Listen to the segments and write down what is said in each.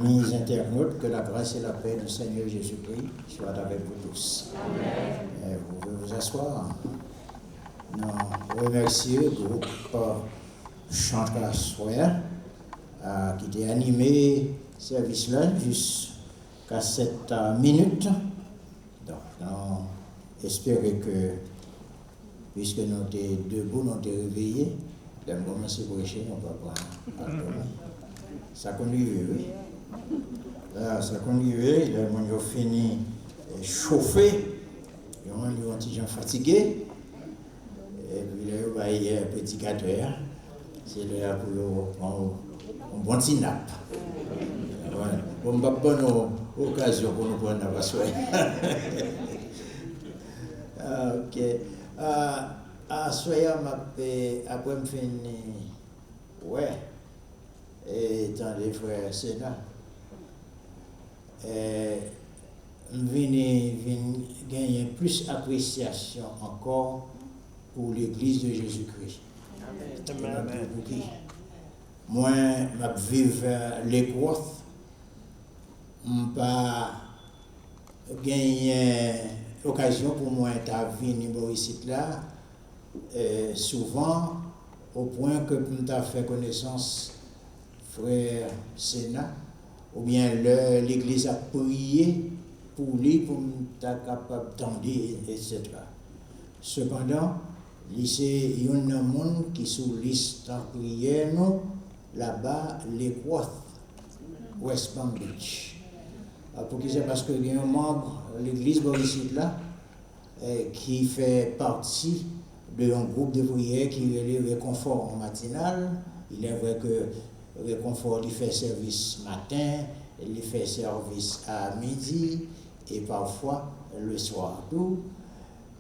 Mes internautes, que la grâce et la paix du Seigneur Jésus-Christ soient avec vous tous. Amen. Vous pouvez vous asseoir. Nous remercions le groupe Chantal Soya qui a animé ce service-là jusqu'à cette minute. Donc, nous espérons que, puisque nous sommes debout, nous sommes réveillés, nous allons commencer à prêcher, on va prendre. Ça conduit, oui. Là, ça conduit, là, on a fini chauffer, on a un petit gens fatigué, et puis là, il y a un petit 4 heures, c'est là pour prendre un bon petit nappe. Voilà. On va pas une occasion pour nous prendre la soirée. Ok. Soyez après me finir, ouais, et dans les frères Sénat. Venez gagner plus d'appréciation encore pour l'Église de Jésus-Christ. Amen. Moi, je vive l'Écosse, je n'ai pas gagné l'occasion pour moi de venir ici là, souvent au point que je n'ai fait connaissance frère Sénat. Ou bien l'Église a prié pour lui, pour être capable d'entendre, etc. Cependant, il y a un monde qui est sous liste en prière, là-bas, l'Écosse, West Palm Beach. Pour qui c'est parce qu'il y a un membre de l'Église ici là, qui fait partie d'un groupe de prière qui est le réconfort en matinale. Il est vrai que Réconfort, il fait service matin, il fait service à midi et parfois le soir. Tout.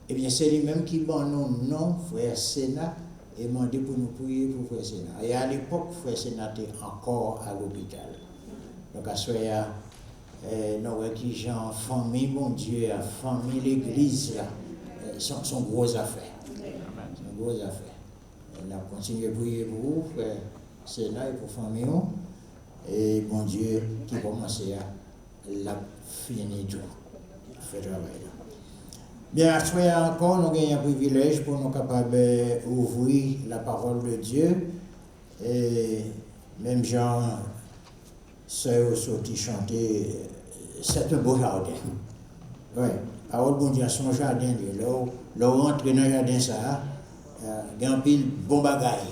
Eh bien, c'est lui-même qui m'a non, frère Sénat, et m'a demandé pour nous prier pour frère Sénat. Et à l'époque, frère Sénat était encore à l'hôpital. Donc, à ce moment-là, nous qui gens, famille, mon Dieu, la famille, l'église, sont grosses affaires. Sont grosses affaires. On a continué à prier pour vous, frère Sénat et pour famille, et bon Dieu qui commençait à la finir tout, fait travail. Bien, après encore, nous avons un privilège pour nous capables d'ouvrir la parole de Dieu, et même Jean, sœur sorti chanter, c'est un beau jardin. Oui, parole bon Dieu, son jardin, là où on entre dans le jardin, ça, il y a un pile bon bagaille.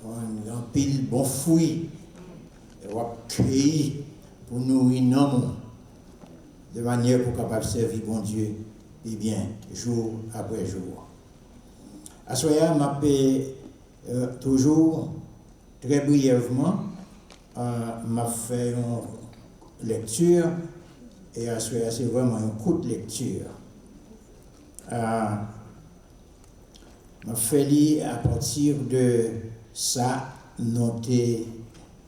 Un pile bon fruit, on va cueillir pour nourrir nos de manière pour capable servir bon Dieu et bien jour après jour. À ce moment-là, m'a toujours très brièvement m'a fait une lecture et à ce moment-là, c'est vraiment une courte lecture. M'a fait lire à partir de ça, noter,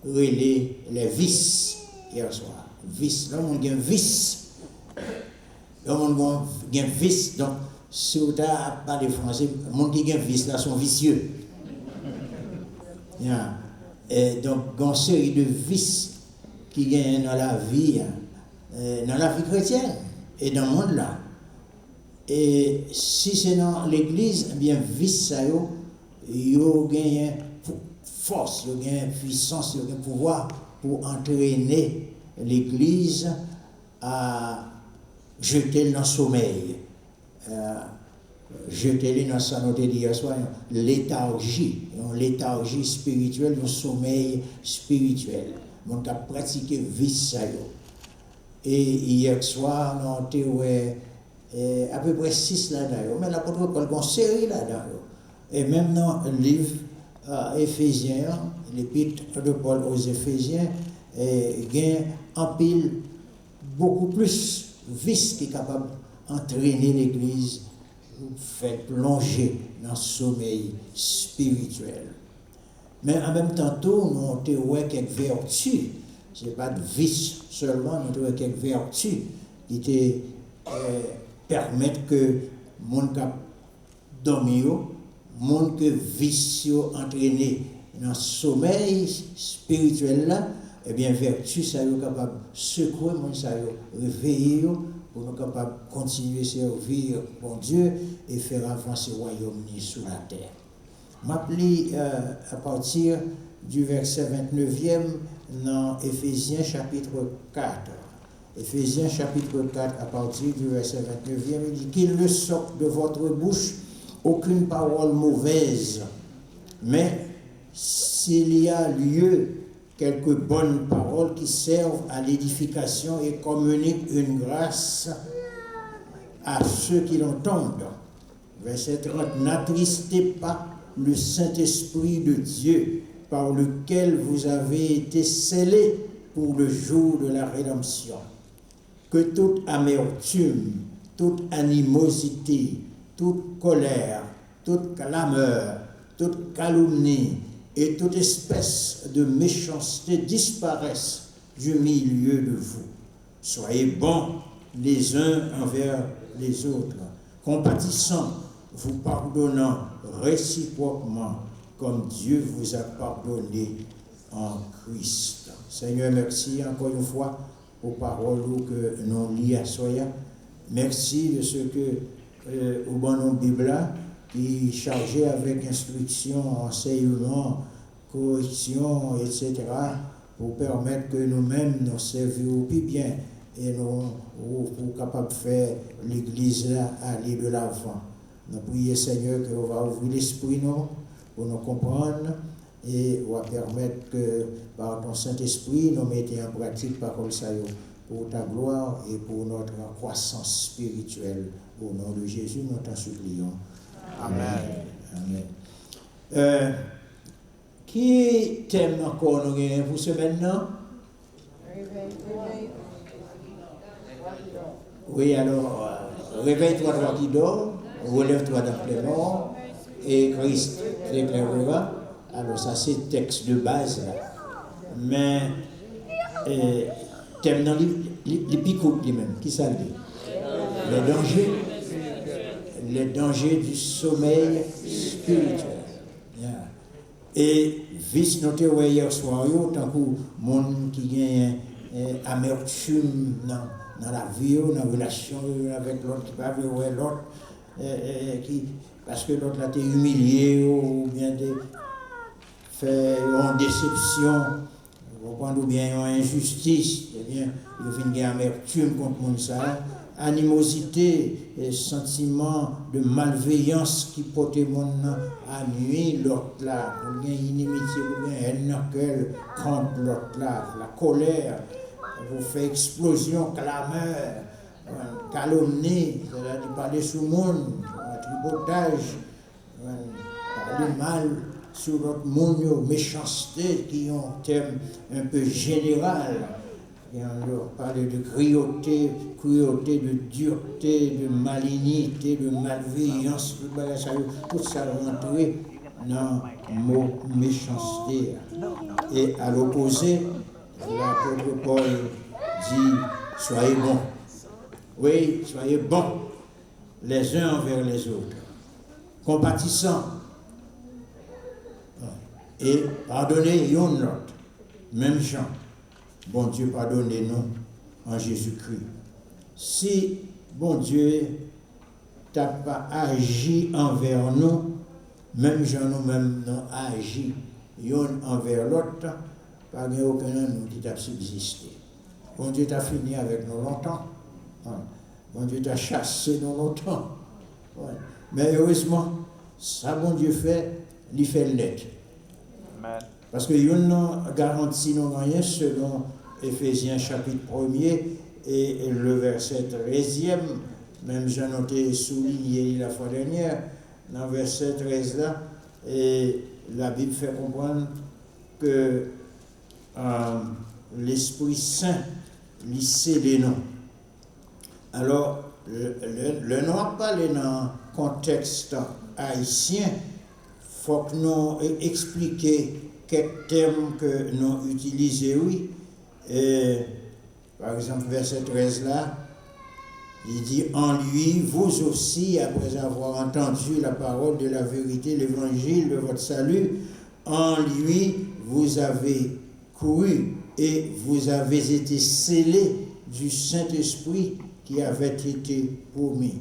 relayer les vices hier soir. Vices, là, on a un vice. Là, on a un vice. Donc, si vous n'avez pas de français, le monde qui a un vice, là, sont vicieux. Yeah. Et donc, il y a une série de vices qui gagnent dans la vie chrétienne et dans le monde là. Et si c'est dans l'église, eh bien, vice, ça y a force, il y a une puissance, il y a un pouvoir pour entraîner l'Église à jeter dans le sommeil, jeter dans sa note d'hier soir, léthargie spirituelle, un sommeil spirituel. On a pratiqué vice ça. Et hier soir, on a à peu près 6 là-dedans, mais l'apôtre Paul a une série là-dedans. Et même dans le livre Éphésiens, l'épître de Paul aux Éphésiens, il y a un pile beaucoup plus vice qui est capable d'entraîner l'Église, faire plonger dans le sommeil spirituel. Mais en même temps, nous avons quelques vertus. Ce n'est pas de vice seulement, nous avons quelques vertus qui permettent que le monde dormir, monde que vicieux entraîné dans le sommeil spirituel là, eh bien, vertu, ça est capable de secouer, ça est réveiller, pour nous capables de continuer à servir bon Dieu et faire avancer le royaume sous la terre. M'appli à partir du verset 29e dans Éphésiens chapitre 4. Éphésiens chapitre 4, à partir du verset 29e, il dit qu'il ne sorte de votre bouche aucune parole mauvaise, mais s'il y a lieu, quelques bonnes paroles qui servent à l'édification et communiquent une grâce à ceux qui l'entendent. Verset 30, n'attristez pas le Saint-Esprit de Dieu par lequel vous avez été scellés pour le jour de la rédemption. Que toute amertume, toute animosité, toute colère, toute clameur, toute calomnie et toute espèce de méchanceté disparaissent du milieu de vous. Soyez bons les uns envers les autres, compatissants, vous pardonnant réciproquement comme Dieu vous a pardonné en Christ. Seigneur, merci encore une fois aux paroles que nous lisons à Soya. Merci de ce que au bon nom de Bible qui est chargé avec instruction, enseignement, correction, etc., pour permettre que nous-mêmes nous servions plus bien et nous pour capable de faire l'Église là aller de l'avant. Nous prions Seigneur qu'on va ouvrir l'esprit nous pour nous comprendre et on va permettre que par ton Saint-Esprit nous mettions en pratique parole ça pour ta gloire et pour notre croissance spirituelle. Au nom de Jésus, nous t'en supplions. Amen. Amen. Qui t'aime encore nous pour ce maintenant? Oui, alors, réveille-toi toi qui dors, relève-toi d'après les morts, et Christ t'éclairera. Alors ça c'est le texte de base là. Mais t'aimes dans les picots lui-même, qui ça dit? Les dangers du sommeil spirituel. Yeah. Et vice noté hier soir, tant que monde qui gagne amertume dans la vie, dans la relation avec l'autre, qui va voir l'autre, parce que l'autre a été humilié ou bien fait une déception, ou bien une injustice, eh bien, il y a une amertume contre mon ça. Animosité et sentiment de malveillance qui porte mon à nuit l'autre là, ou bien inimitié, ou bien haine contre l'autre là, la colère, vous fait explosion, clameur, calomnie, c'est-à-dire parler sous le monde, tripotage, parler mal sur l'autre monde, méchanceté qui ont un terme un peu général. Et on leur parle de cruauté, de dureté, de malignité, de malveillance, tout ça rentré dans le mot méchanceté. Et à l'opposé, l'apôtre Paul dit soyez bons. Oui, soyez bons les uns envers les autres, compatissants. Et pardonnez l'un l'autre, même gens. Bon Dieu, pardonnez-nous en Jésus-Christ. Si, bon Dieu, tu n'as pas agi envers nous, même gens nous-mêmes nous agi l'un envers l'autre, pas aucun de nous qui t'a subsisté. Bon Dieu t'a fini avec nous longtemps. Ouais. Bon Dieu t'a chassé nous longtemps. Ouais. Mais heureusement, ça, bon Dieu fait, il fait le net. Amen. Parce que il n'a garanti non rien selon Éphésiens chapitre 1er et le verset 13e, même j'ai noté souligné la fois dernière, dans le verset 13 là, et la Bible fait comprendre que l'Esprit Saint lui sait les noms. Alors, le nom n'a pas dans le contexte haïtien, il faut que nous expliquions quelques termes que nous utilisons, oui. Et, par exemple, verset 13 là, il dit « En lui, vous aussi, après avoir entendu la parole de la vérité, l'évangile de votre salut, en lui, vous avez cru et vous avez été scellés du Saint-Esprit qui avait été promis.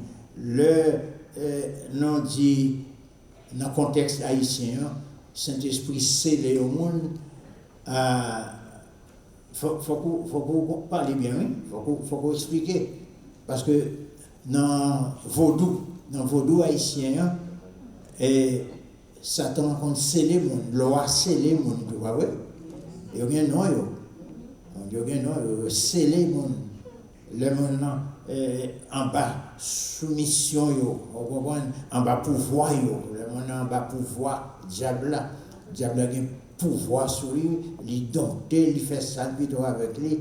Non dit, dans le contexte haïtien, Saint-Esprit scellé au monde, faut que vous parliez bien, oui? Faut que vous expliquiez. Parce que dans le vaudou haïtien, et Satan compte sceller le monde, loi sceller le monde, tu vois, oui? Il y a un nom, sceller le monde. Le monde en bas, soumission, en bas pouvoir, le monde en bas pouvoir, diable a un pouvoir sur lui, il dompter, il fait ça plutôt avec lui,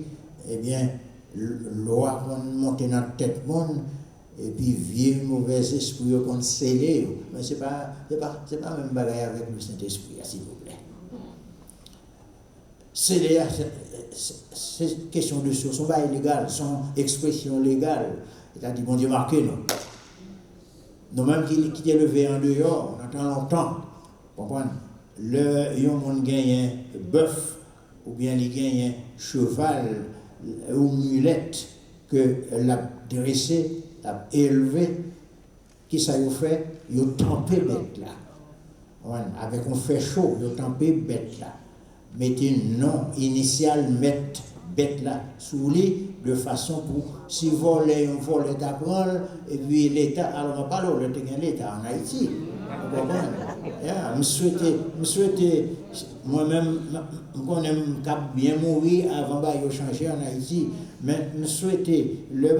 eh bien, loi monter dans la tête monde, et puis vieux mauvais esprit qu'on scellé, mais c'est pas même bagaille avec le Saint-Esprit, s'il vous plaît. Scellé, c'est question de source, son bail légal, son expression légale, c'est-à-dire bon Dieu marqué, non. Nous-mêmes qui est levé en dehors, on entend longtemps, comprenez? Le monde gagne un bœuf, ou bien il gagne un cheval, ou mulette, que l'a dressé, l'a élevé, qui ça y fait? Il a tempé bête là. Avec un fait chaud, il a tempé bête là. Mettez non initial, mettre bête là sous lui, de façon pour, si voler, on vole d'apprendre, et puis l'État, alors on parle de l'État en Haïti. Je souhaitais, moi-même, je bien mourir avant de changer en Haïti, mais je souhaitais le